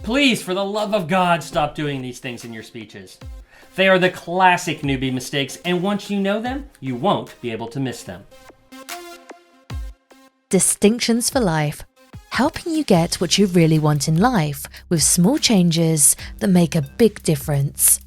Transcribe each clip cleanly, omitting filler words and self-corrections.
Please, for the love of God, stop doing these things in your speeches. They are the classic newbie mistakes, and once you know them, you won't be able to miss them. Distinctions for life. Helping you get what you really want in life with small changes that make a big difference.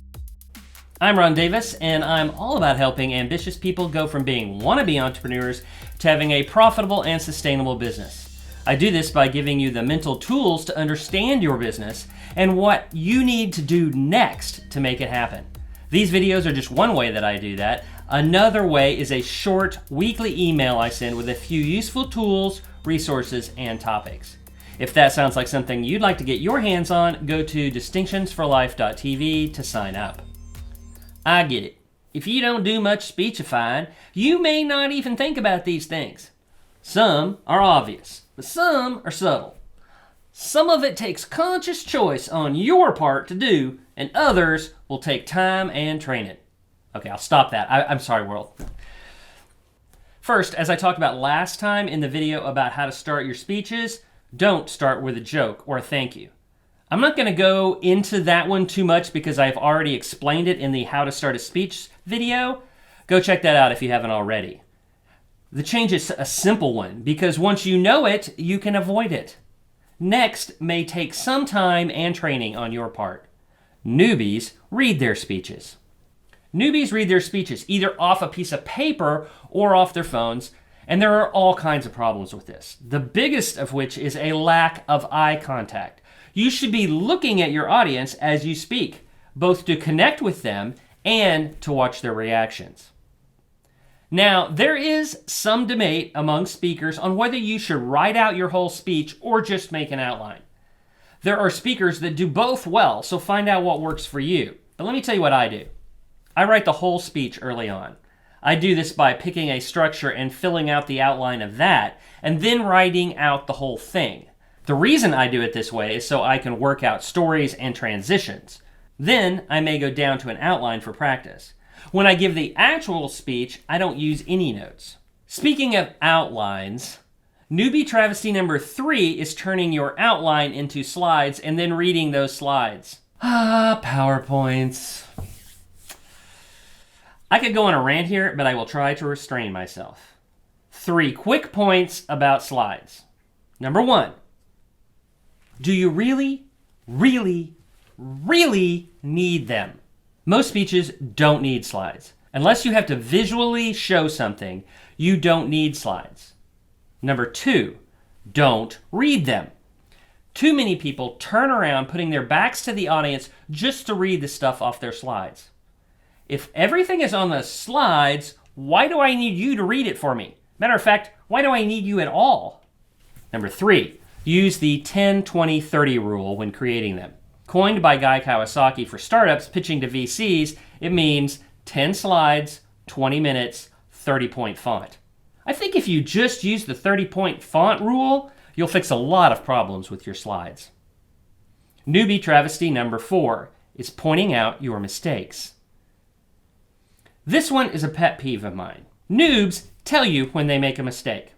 I'm Ron Davis, and I'm all about helping ambitious people go from being wannabe entrepreneurs to having a profitable and sustainable business. I do this by giving you the mental tools to understand your business and what you need to do next to make it happen. These videos are just one way that I do that. Another way is a short weekly email I send with a few useful tools, resources, and topics. If that sounds like something you'd like to get your hands on, go to distinctionsforlife.tv to sign up. I get it. If you don't do much speechifying, you may not even think about these things. Some are obvious, but some are subtle. Some of it takes conscious choice on your part to do, and others will take time and training. Okay, I'll stop that. I'm sorry, world. First, as I talked about last time in the video about how to start your speeches, don't start with a joke or a thank you. I'm not going to go into that one too much because I've already explained it in the How to Start a Speech video. Go check that out if you haven't already. The change is a simple one because once you know it, you can avoid it. Next may take some time and training on your part. Newbies read their speeches. Newbies read their speeches either off a piece of paper or off their phones, and there are all kinds of problems with this. The biggest of which is a lack of eye contact. You should be looking at your audience as you speak, both to connect with them and to watch their reactions. Now, there is some debate among speakers on whether you should write out your whole speech or just make an outline. There are speakers that do both well, so find out what works for you. But let me tell you what I do. I write the whole speech early on. I do this by picking a structure and filling out the outline of that, and then writing out the whole thing. The reason I do it this way is so I can work out stories and transitions. Then I may go down to an outline for practice. When I give the actual speech, I don't use any notes. Speaking of outlines, newbie travesty number 3 is turning your outline into slides and then reading those slides. PowerPoints. I could go on a rant here, but I will try to restrain myself. 3 quick points about slides. Number 1, do you really need them? Most speeches don't need slides. Unless you have to visually show something, you don't need slides. Number 2, don't read them. Too many people turn around putting their backs to the audience just to read the stuff off their slides. If everything is on the slides, why do I need you to read it for me? Matter of fact, why do I need you at all? Number 3, use the 10-20-30 rule when creating them. Coined by Guy Kawasaki for startups pitching to VCs, it means 10 slides, 20 minutes, 30-point font. I think if you just use the 30-point font rule, you'll fix a lot of problems with your slides. Newbie travesty number 4 is pointing out your mistakes. This one is a pet peeve of mine. Noobs tell you when they make a mistake.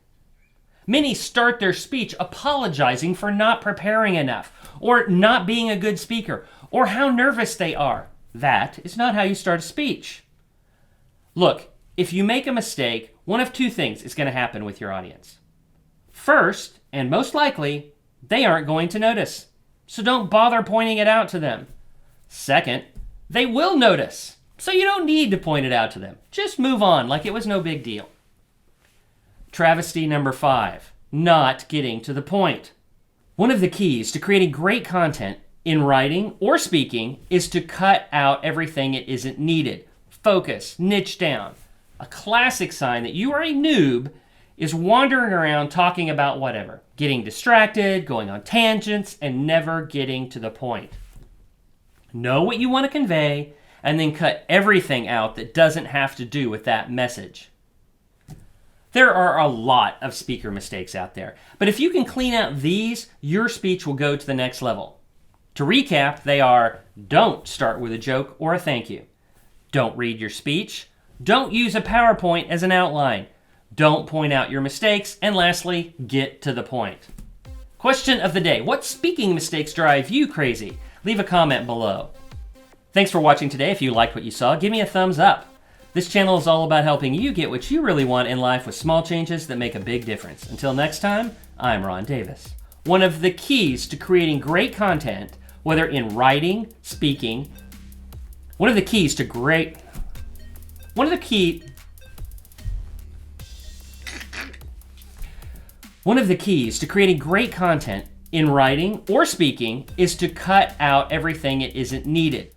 Many start their speech apologizing for not preparing enough, or not being a good speaker, or how nervous they are. That is not how you start a speech. Look, if you make a mistake, one of 2 things is going to happen with your audience. First, and most likely, they aren't going to notice, so don't bother pointing it out to them. Second, they will notice, so you don't need to point it out to them. Just move on like it was no big deal. Travesty number 5, not getting to the point. One of the keys to creating great content in writing or speaking is to cut out everything that isn't needed. Focus, niche down. A classic sign that you are a noob is wandering around talking about whatever, getting distracted, going on tangents, and never getting to the point. Know what you want to convey, and then cut everything out that doesn't have to do with that message. There are a lot of speaker mistakes out there, but if you can clean out these, your speech will go to the next level. To recap, they are: don't start with a joke or a thank you. Don't read your speech. Don't use a PowerPoint as an outline. Don't point out your mistakes. And lastly, get to the point. Question of the day. What speaking mistakes drive you crazy? Leave a comment below. Thanks for watching today. If you liked what you saw, give me a thumbs up. This channel is all about helping you get what you really want in life with small changes that make a big difference. Until next time, I'm Ron Davis. One of the keys to creating great content, whether in writing, speaking, one of the keys to creating great content in writing or speaking is to cut out everything it isn't needed.